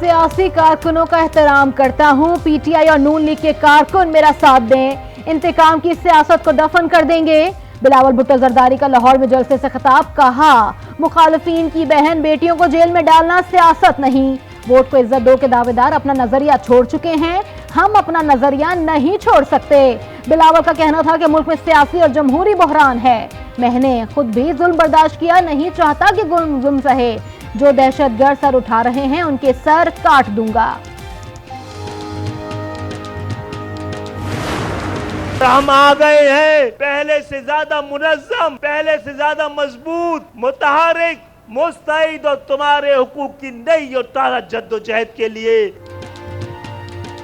सियासी कारकुनों का एहतराम करता हूं, पीटीआई और नून लीग के कारकुन मेरा साथ दें, इंतकाम की सियासत को दफन कर देंगे। बिलावल भुट्टो जरदारी का लाहौर में जलसे से खिताब, कहा मुखालिफिन की बहन बेटियों को जेल में डालना सियासत नहीं, वोट को इज्जत दो के दावेदार अपना नजरिया छोड़ चुके हैं, हम अपना नजरिया नहीं छोड़ सकते। बिलावल का कहना था कि मुल्क में सियासी और जमहूरी बहरान है, मैंने खुद भी जुल्म बर्दाश्त किया, नहीं चाहता कि जुल्म सहे, जो दहशतगर्द सर उठा रहे हैं उनके सर काट दूंगा। हम आ गए हैं पहले से ज्यादा मुनज्जम, पहले से ज्यादा मजबूत, मुतहरिक, मुस्तैद और तुम्हारे हुकूक की नई और ताज़ा जद्दोजहद के लिए।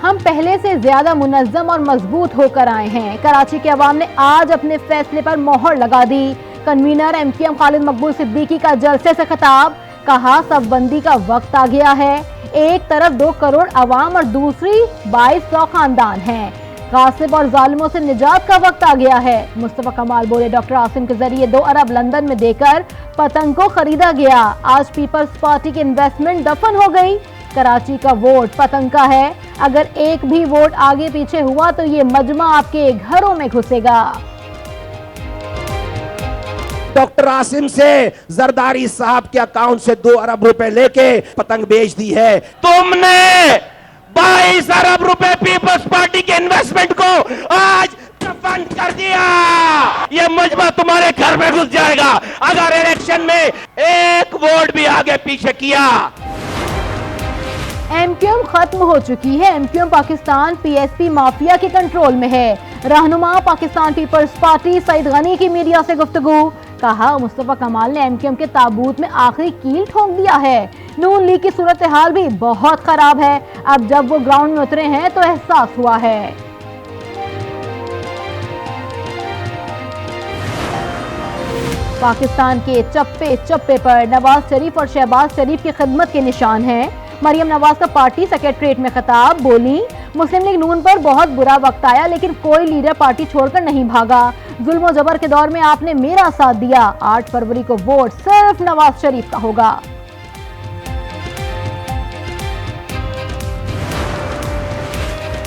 हम पहले से ज्यादा मुनज्जम और मजबूत होकर आए हैं। कराची के अवाम ने आज अपने फैसले पर मोहर लगा दी। कन्वीनर एमक्यूएम खालिद मकबूल सिद्दीकी का जलसे से खिताब, कहा सफबंदी का वक्त आ गया है, एक तरफ 2 करोड़ अवाम और दूसरी 2200 खानदान हैं, गासिब और जालिमों से निजात का वक्त आ गया है। मुस्तफा कमाल बोले, डॉक्टर आसिम के जरिए 2 अरब लंदन में देकर पतंग को खरीदा गया, आज पीपल्स पार्टी की इन्वेस्टमेंट दफन हो गई। कराची का वोट पतंग का है, अगर एक भी वोट आगे पीछे हुआ तो ये मजमा आपके घरों में घुसेगा। डॉक्टर आसिम से जरदारी साहब के अकाउंट से 2 अरब रुपए लेके पतंग बेच दी है। तुमने 22 अरब रुपए पीपल्स पार्टी के इन्वेस्टमेंट को आज दफन कर दिया। ये मजमा तुम्हारे घर में घुस जाएगा अगर इलेक्शन में एक वोट भी आगे पीछे किया। एमक्यूएम खत्म हो चुकी है, एमक्यूएम पाकिस्तान पीएसपी माफिया के कंट्रोल में है। रहनुमा पाकिस्तान पीपल्स पार्टी सईद गनी की मीडिया से गुफ्तगू, कहा मुस्तफा कमाल ने एमक्यूएम के ताबूत में आखिरी कील ठोक दिया है, नून लीग की सूरत हाल भी बहुत खराब है, अब जब वो ग्राउंड में उतरे हैं तो एहसास हुआ है। पाकिस्तान के चप्पे चप्पे पर नवाज शरीफ और शहबाज शरीफ की खिदमत के निशान हैं। मरियम नवाज का पार्टी सेक्रेटरीट में खिताब, बोली मुस्लिम लीग नून पर बहुत बुरा वक्त आया लेकिन कोई लीडर पार्टी छोड़कर नहीं भागा, जुल्म जबर के दौर में आपने मेरा साथ दिया, 8 फरवरी को वोट सिर्फ नवाज शरीफ का होगा।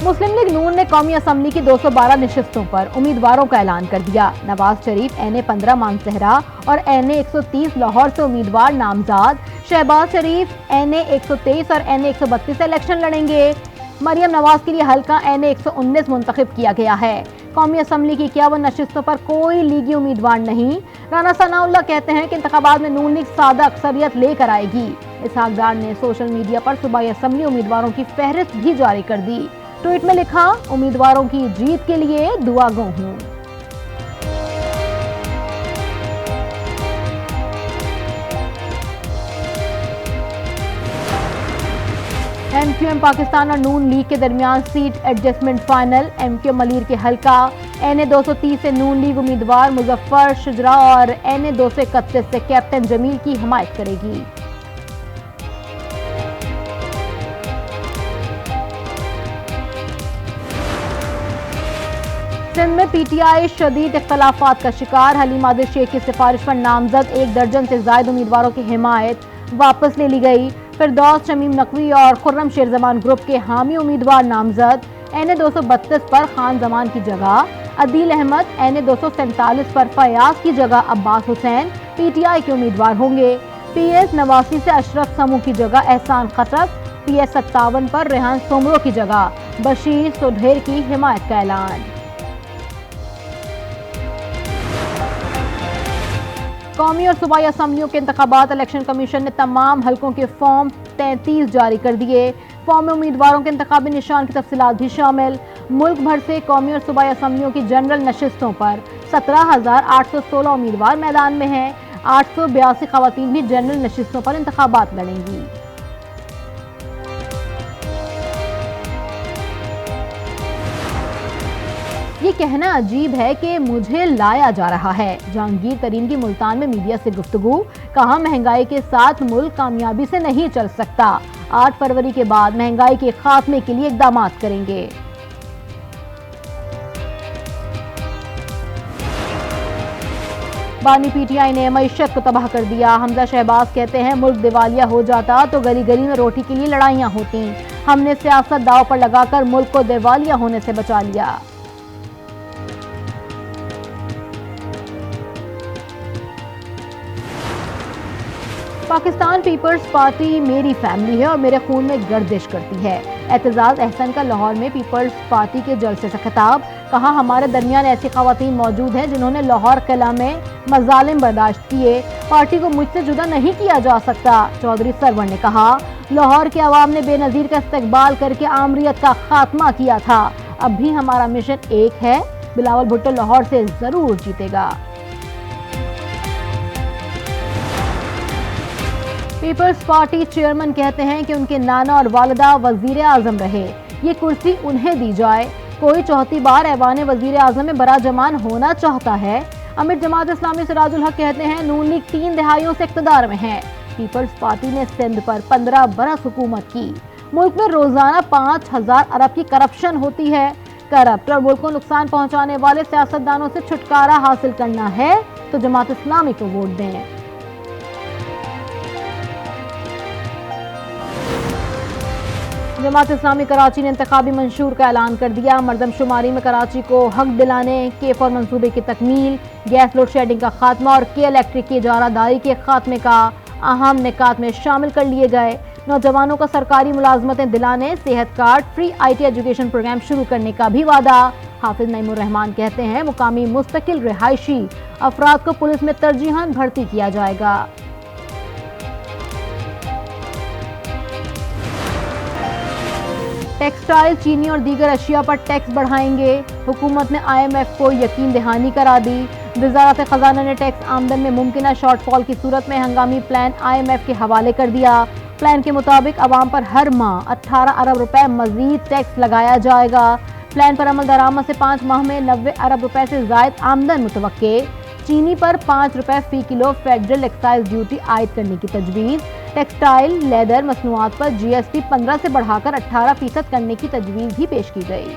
मुस्लिम लीग नून ने कौमी असम्बली की 212 नशिस्तों पर उम्मीदवारों का ऐलान कर दिया। नवाज शरीफ NA 15 मानसहरा और NA 130 लाहौर से उम्मीदवार नामजाद, शहबाज शरीफ NA 123 और NA 132 से इलेक्शन लड़ेंगे। मरियम नवाज के लिए हल्का NA 119 मुंतखब किया गया है। कौमी असम्बली की 51 नशिस्तों पर कोई लीगी उम्मीदवार नहीं। राना सनाउल्लाह कहते हैं कि इंतखाबात में नून लीग सादा अक्सरियत लेकर आएगी। इसहाक डार ने सोशल मीडिया पर सूबाई असम्बली उम्मीदवारों की फहरिस्त भी जारी कर दी। ट्वीट में लिखा, उम्मीदवारों की जीत के लिए दुआगो हूं। एमक्यूएम पाकिस्तान और नून लीग के दरमियान seat adjustment final, MQM Malir के हल्का NA 230 से नून लीग उम्मीदवार मुजफ्फर शुजरा और NA 231 से कैप्टन जमील की हिमायत करेगी। सिंध में पीटीआई शदीद इख्तलाफात का शिकार, हलीम आदिल शेख की सिफारिश पर नामजद 1 दर्जन से जायद उम्मीदवारों की हिमायत वापस ले ली गई। फिरदौस शमीम नकवी और खुर्रम शेर जमान ग्रुप के हामी उम्मीदवार नामजद, NA 232 पर खान जमान की जगह अदील अहमद, NA 247 पर फयाज की जगह अब्बास हुसैन पीटीआई के उम्मीदवार होंगे। PS 89 से अशरफ समूह की जगह एहसान खटक, PS 57 पर रेहान सोमरो की जगह बशीर सुढेर की हिमायत का ऐलान। कौमी और सूबाई असम्बलियों के इंतखाबात, इलेक्शन कमीशन ने तमाम हलकों के फॉर्म 33 जारी कर दिए। फॉर्म में उम्मीदवारों के इंतखाबी निशान की तफसीलात भी शामिल। मुल्क भर से कौमी और सूबाई असम्बलियों की जनरल नशिस्तों पर 17,816 उम्मीदवार मैदान में हैं। 882 खवातीन भी जनरल नशिस्तों पर इंतखाबात लड़ेंगी। ये कहना अजीब है कि मुझे लाया जा रहा है, जहांगीर तरीन की मुल्तान में मीडिया से गुफ्तगू, कहा महंगाई के साथ मुल्क कामयाबी से नहीं चल सकता, 8 फरवरी के बाद महंगाई के खात्मे के लिए इकदाम करेंगे। बानी पीटीआई ने मईशत को तबाह कर दिया। हमजा शहबाज कहते हैं मुल्क दिवालिया हो जाता तो गली गली में रोटी के लिए लड़ाइयां होती। हमने सियासत दांव पर लगाकर मुल्क को दिवालिया होने से बचा लिया। पाकिस्तान पीपल्स पार्टी मेरी फैमिली है और मेरे खून में गर्दिश करती है। एतजाज अहसन का लाहौर में पीपल्स पार्टी के जलसे से खिताब। कहा हमारे दरमियान ऐसी खवातीन मौजूद हैं जिन्होंने लाहौर किला में मजालिम बर्दाश्त किए। पार्टी को मुझसे जुदा नहीं किया जा सकता। चौधरी सरवर ने कहा लाहौर के अवाम ने बेनजीर का इस्तकबाल करके आमरीत का खात्मा किया था। अब भी हमारा मिशन एक है, बिलावल भुट्टो लाहौर से जरूर जीतेगा। पीपल्स पार्टी चेयरमैन कहते हैं कि उनके नाना और वालिदा वजीर आजम रहे, ये कुर्सी उन्हें दी जाए। कोई चौथी बार ऐवान वजीर आजम में बड़ा जमान होना चाहता है। अमीर जमात इस्लामी सिराजुल हक कहते हैं नून लीग 3 दहाइयों से इक़्तिदार में है। पीपल्स पार्टी ने सिंध पर 15 बरस हुकूमत की। मुल्क में रोजाना 5000 अरब की करप्शन होती है। करप्ट और मुल्क को नुकसान पहुंचाने वाले सियासतदानों से छुटकारा हासिल करना है तो जमात इस्लामी को वोट दें। जमात इस्लामी कराची ने इंतखाबी मंशूर का ऐलान कर दिया। मरदमशुमारी में कराची को हक दिलाने के फौर मंसूबे की तकमील, गैस लोड शेडिंग का खात्मा और के इलेक्ट्रिक की इजारादारी के खात्मे का अहम निकात में शामिल कर लिए गए। नौजवानों को सरकारी मुलाजमतें दिलाने, सेहत card, free IT education programme शुरू करने का भी वादा। हाफिज नईमुर रहमान कहते हैं मुकामी मुस्तकिल रिहायशी अफराद को पुलिस में तरजीहान भर्ती किया जाएगा। टेक्सटाइल, चीनी और दीगर अशिया पर टैक्स बढ़ाएंगे। हुकूमत ने IMF को यकीन दहानी करा दी। वज़ारत खजाना ने टैक्स आमदन में मुमकिना शॉर्टफॉल की सूरत में हंगामी प्लान IMF के हवाले कर दिया। प्लान के मुताबिक आवाम पर हर माह 18 अरब रुपए मजीद टैक्स लगाया जाएगा। प्लान पर अमल दरामद से 5 माह में 90 अरब रुपए से ज़ायद आमदन मुतवक्के। चीनी पर 5 रुपए फी किलो फेडरल एक्साइज ड्यूटी आयद करने की तजवीज़। टेक्सटाइल, लेदर मसनूआत पर GST 15 से बढ़ाकर 18% करने की तजवीज़ भी पेश की गई।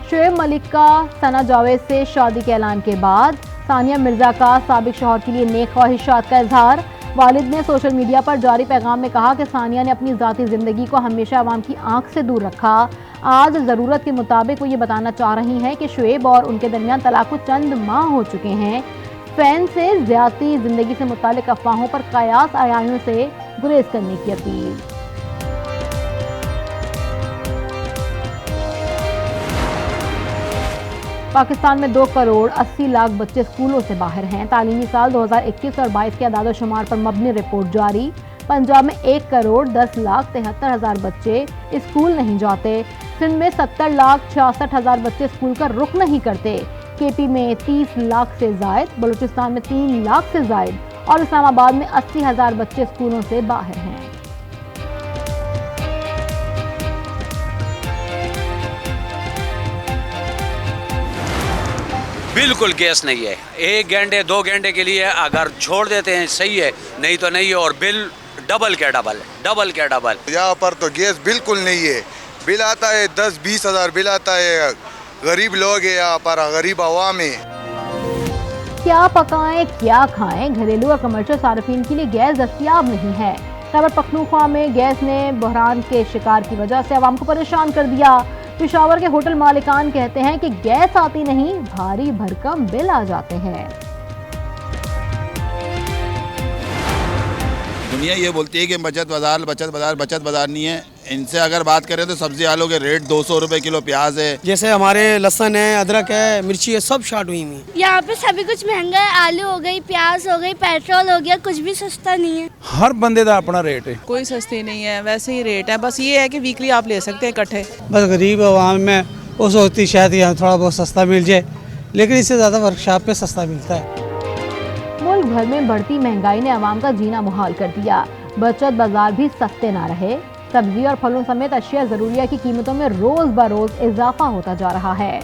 शोएब मलिक का सना जावेद से शादी के ऐलान के बाद सानिया मिर्जा का साबिक शौहर के लिए नेक ख्वाहिशात का इजहार। वालिद ने सोशल मीडिया पर जारी पैगाम में कहा कि सानिया ने अपनी ज़ाती ज़िंदगी को हमेशा अवाम की आंख से दूर रखा। आज ज़रूरत के मुताबिक वो ये बताना चाह रही हैं कि शोएब और उनके दरमियान तलाक को चंद माह हो चुके हैं। फैन से ज़्यादती ज़िंदगी से मुतालिक अफवाहों पर कयास आयामियों से गुरेज करने की अपील। पाकिस्तान में 2 करोड़ 80 लाख बच्चे स्कूलों से बाहर हैं। तालीमी साल 2021 और 22 के अदाद-ओ-शुमार पर मबनी रिपोर्ट जारी। पंजाब में 1 करोड़ 10 लाख 73 हजार बच्चे स्कूल नहीं जाते। सिंध में 70 लाख 66 हजार बच्चे स्कूल का रुख नहीं करते। KP में 30 लाख से जायद, बलूचिस्तान में 3 लाख से जायद और इस्लामाबाद में 80 हजार बच्चे स्कूलों से बाहर हैं। बिल्कुल गैस नहीं है। 1 घंटे 2 घंटे के लिए अगर छोड़ देते हैं सही है, नहीं तो नहीं है। और बिल डबल के डबल। यहाँ पर तो गैस बिल्कुल नहीं है। बिल आता है 10-20 हजार बिल आता है। गरीब लोग है यहाँ पर, गरीब आवाम है। क्या पकाएं क्या खाएं, घरेलू और कमर्शियल सार्फिन के लिए गैस दस्तयाब नहीं है। खैबर पख्तूनख्वा में गैस ने बहरान के शिकार की वजह से आवाम को परेशान कर दिया। पेशावर के होटल मालिकान कहते हैं कि गैस आती नहीं, भारी भरकम बिल आ जाते हैं। दुनिया ये बोलती है कि बचत बाजार नहीं है। इनसे अगर बात करें तो सब्जी आलू के रेट 200 रुपए किलो प्याज है। जैसे हमारे लहसुन है, अदरक है, मिर्ची है, सब शार्ट हुई हुई। यहाँ पे सभी कुछ महंगा है। आलू हो गई, प्याज हो गई, पेट्रोल हो गया, कुछ भी सस्ता नहीं है। हर बंदे का अपना रेट है, कोई सस्ती नहीं है, वैसे ही रेट है। बस ये है कि वीकली आप ले सकते हैं इकट्ठे। बस गरीब आवाम में वो सोचती शायद यहाँ थोड़ा बहुत सस्ता मिल जाए, लेकिन इससे ज़्यादा वर्कशॉप पे सस्ता मिलता है। मुल्क भर में बढ़ती महंगाई ने आवाम का जीना मुहाल कर दिया। बचत बाजार भी सस्ते ना रहे। सब्जी और फलों समेत अशिया जरूरिया की कीमतों में रोज बरोज इजाफा होता जा रहा है।